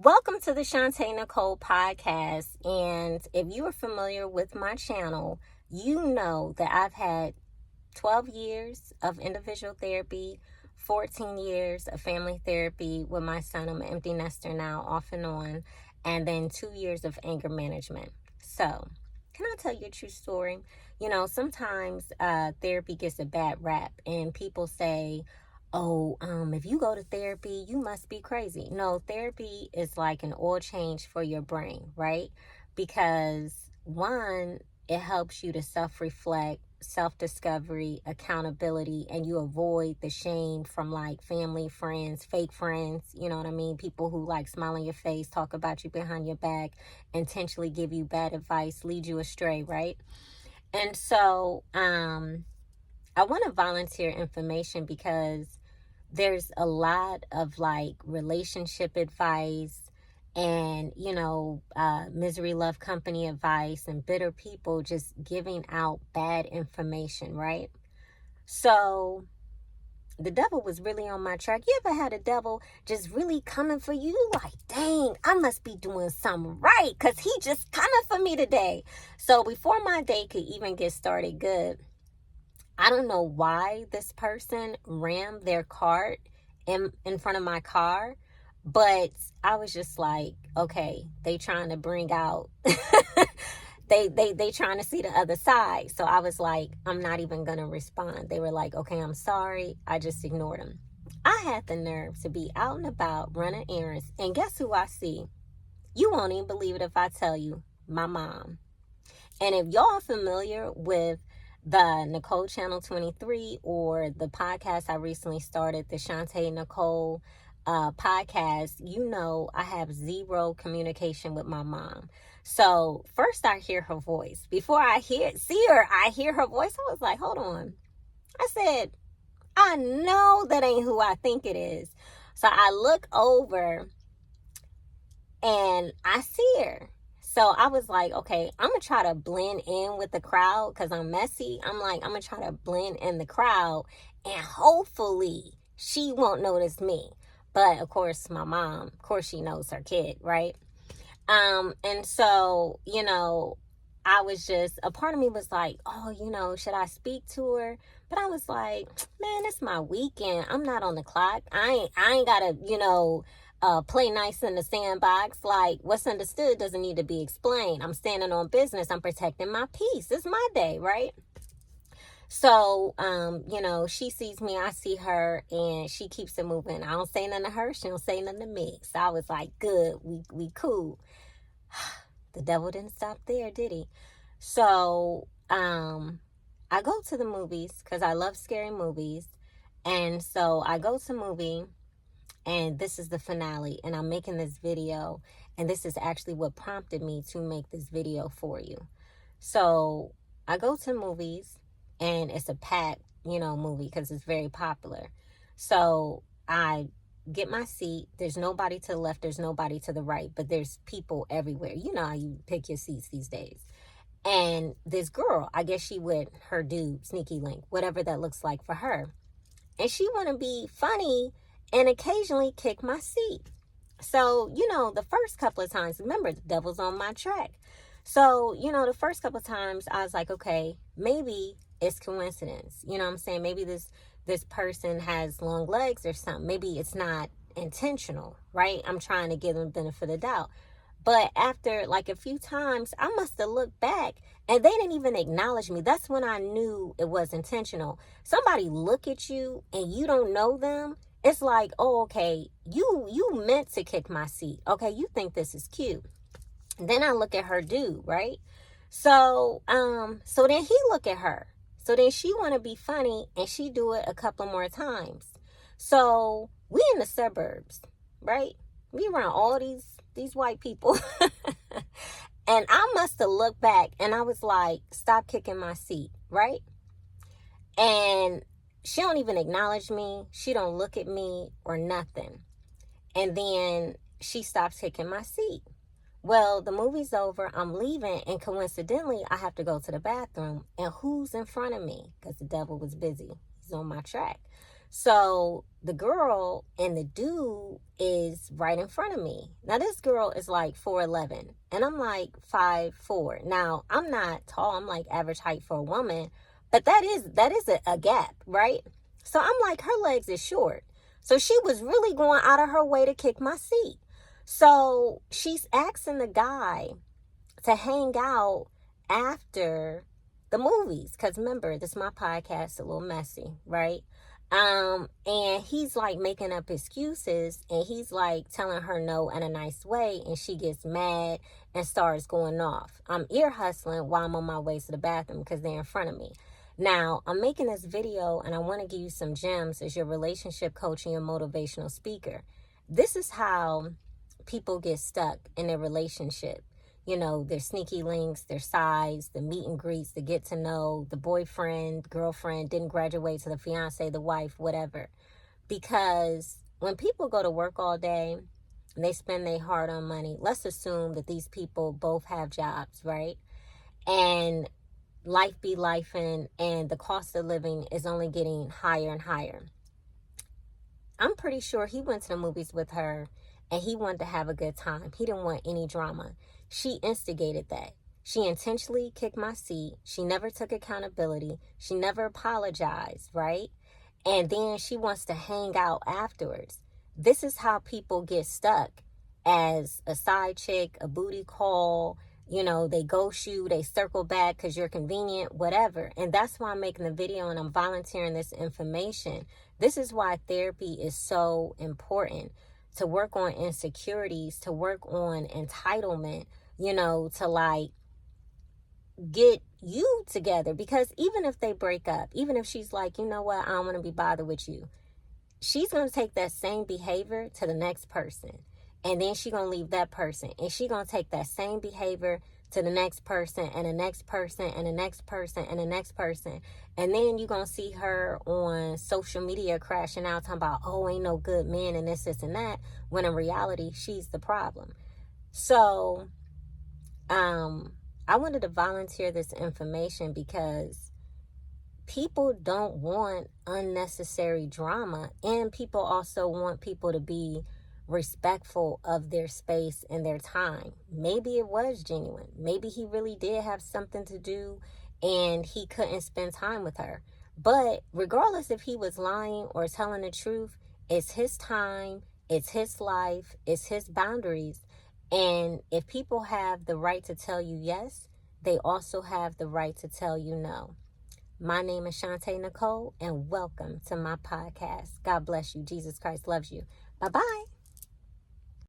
Welcome to the Shantae Nicole podcast. And if you are familiar with my channel, you know that I've had 12 years of individual therapy, 14 years of family therapy with my son. I'm an empty nester now, off and on, and then 2 years of anger management. So, can I tell you a true story? Sometimes therapy gets a bad rap, and people say, if you go to therapy, you must be crazy. No, therapy is like an oil change for your brain, right? Because one, it helps you to self-reflect, self-discovery, accountability, and you avoid the shame from like family, friends, fake friends, you know what I mean? People who like smile in your face, talk about you behind your back, intentionally give you bad advice, lead you astray, right? And so, I want to volunteer information because there's a lot of like relationship advice and misery love company advice and bitter people just giving out bad information, right? So the devil was really on my track. You ever had a devil just really coming for you? Like, dang, I must be doing something right because he just coming for me today. So before my day could even get started good, I don't know why this person rammed their cart in front of my car, but I was just like, okay, they trying to bring out they trying to see the other side. So I was like, I'm not even gonna respond. They were like, okay, I'm sorry. I just ignored them. I had the nerve to be out and about running errands, and guess who I see? You won't even believe it if I tell you, my mom. And if y'all are familiar with the Nicole Channel 23 or the podcast I recently started, the Shantae Nicole podcast, you know I have zero communication with my mom. So first I hear her voice. Before I see her, I hear her voice. I was like, hold on. I said, I know that ain't who I think it is. So I look over and I see her. So I was like, okay, I'm going to try to blend in with the crowd because I'm messy. I'm going to try to blend in the crowd and hopefully she won't notice me. But of course, my mom, of course, she knows her kid, right? And so, I was just, a part of me was like, should I speak to her? But I was like, man, it's my weekend. I'm not on the clock. I ain't got to, play nice in the sandbox. Like, what's understood doesn't need to be explained. I'm standing on business. I'm protecting my peace. It's my day, right? So, she sees me, I see her, and she keeps it moving. I don't say nothing to her. She don't say nothing to me. So I was like, good, we cool. The devil didn't stop there, did he? So, I go to the movies because I love scary movies. And so I go to movie, and this is the finale, and I'm making this video, and this is actually what prompted me to make this video for you. So I go to movies, and it's a packed, movie because it's very popular. So I get my seat. There's nobody to the left, there's nobody to the right, but there's people everywhere. You know how you pick your seats these days. And this girl, I guess she with her dude, Sneaky Link, whatever that looks like for her. And she want to be funny and occasionally kick my seat. So, the first couple of times, remember, the devil's on my track. So, the first couple of times I was like, okay, maybe it's coincidence. You know what I'm saying? Maybe this person has long legs or something. Maybe it's not intentional, right? I'm trying to give them the benefit of the doubt. But after like a few times, I must have looked back and they didn't even acknowledge me. That's when I knew it was intentional. Somebody look at you and you don't know them. It's like, oh, okay, you meant to kick my seat. Okay, you think this is cute. And then I look at her dude, right? So then he look at her. So then she want to be funny and she do it a couple more times. So we in the suburbs, right? We around all these white people. And I must have looked back and I was like, stop kicking my seat, right? And she don't even acknowledge me. She don't look at me or nothing. And then she stops kicking my seat. Well, the movie's over. I'm leaving. And coincidentally, I have to go to the bathroom. And who's in front of me? Because the devil was busy. He's on my track. So the girl and the dude is right in front of me. Now this girl is like 4'11", and I'm like 5'4". Now I'm not tall, I'm like average height for a woman, but that is a gap, right? So I'm like, her legs is short. So she was really going out of her way to kick my seat. So she's asking the guy to hang out after the movies. Because remember, this is my podcast, a little messy, right? And he's like making up excuses, and he's like telling her no in a nice way, and she gets mad and starts going off. I'm ear hustling while I'm on my way to the bathroom because they're in front of me. Now, I'm making this video and I want to give you some gems as your relationship coach and your motivational speaker. This is how people get stuck in their relationship. You know, their sneaky links, their sides, the meet and greets, the get to know, the boyfriend, girlfriend, didn't graduate to the fiance, the wife, whatever. Because when people go to work all day and they spend their hard-earned money, let's assume that these people both have jobs, right? And life be lifing, and the cost of living is only getting higher and higher. I'm pretty sure he went to the movies with her and he wanted to have a good time. He didn't want any drama. She instigated that. She intentionally kicked my seat. She never took accountability. She never apologized, right? And then she wants to hang out afterwards. This is how people get stuck, as a side chick, a booty call. You know, they ghost you, they circle back because you're convenient, whatever. And that's why I'm making the video and I'm volunteering this information. This is why therapy is so important. To work on insecurities, to work on entitlement, you know, to like get you together. Because even if they break up, even if she's like, you know what, I don't want to be bothered with you, she's going to take that same behavior to the next person. And then she's going to leave that person. And she's going to take that same behavior to the next person and the next person and the next person and the next person. And then you're going to see her on social media crashing out talking about, oh, ain't no good men and this and that. When in reality, she's the problem. So I wanted to volunteer this information because people don't want unnecessary drama. And people also want people to be respectful of their space and their time. Maybe it was genuine. Maybe he really did have something to do and he couldn't spend time with her. But regardless if he was lying or telling the truth, it's his time, it's his life, it's his boundaries. And if people have the right to tell you yes, they also have the right to tell you no. My name is Shantae Nicole, and welcome to my podcast. God bless you. Jesus Christ loves you. Bye-bye.